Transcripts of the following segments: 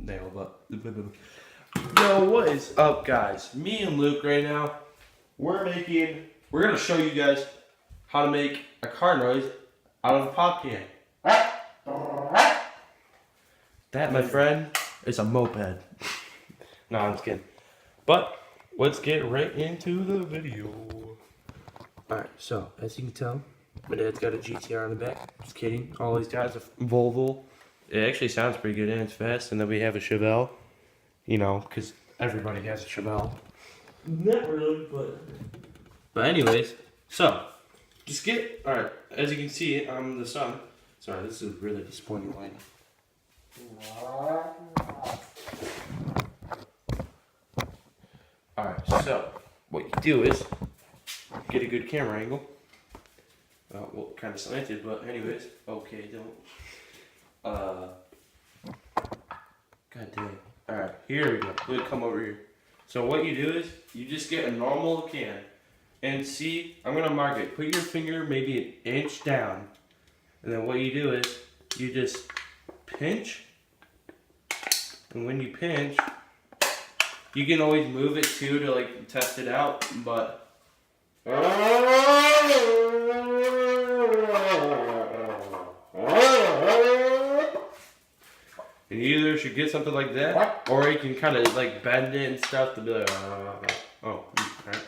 thumbnail, but yo, what is up, guys? Me and Luke right now, we're gonna show you guys how to make a car noise out of a pop can. That, my friend, is a moped. No, I'm just kidding. But let's get right into the video. Alright, so as you can tell, my dad's got a GTR in the back. Just kidding. All these guys are Volvo. It actually sounds pretty good and it's fast. And then we have a Chevelle. You know, because everybody has a Chevelle. Not really, but anyways, so just get, alright, as you can see, I'm the sun. Sorry, this is really disappointing lighting. Alright, so what you do is get a good camera angle. Well, kind of slanted, but anyways, okay, don't. God dang. Alright, here we go. We'll come over here. So what you do is you just get a normal can and see, I'm gonna mark it. Put your finger maybe an inch down, and then what you do is you just pinch, and when you pinch, you can always move it too to like test it out, but and you either should get something like that, or you can kind of like bend it and stuff to be like, oh, alright.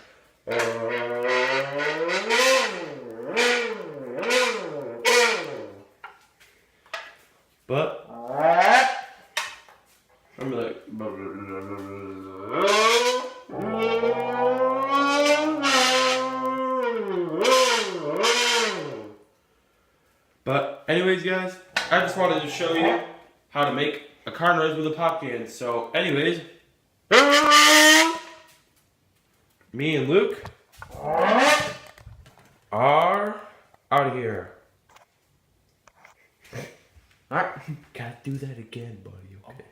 But I'm like, but anyways, guys, I just wanted to show you how to make a car noise with a pop can. So anyways, me and Luke are out of here. Alright, gotta do that again, buddy, okay.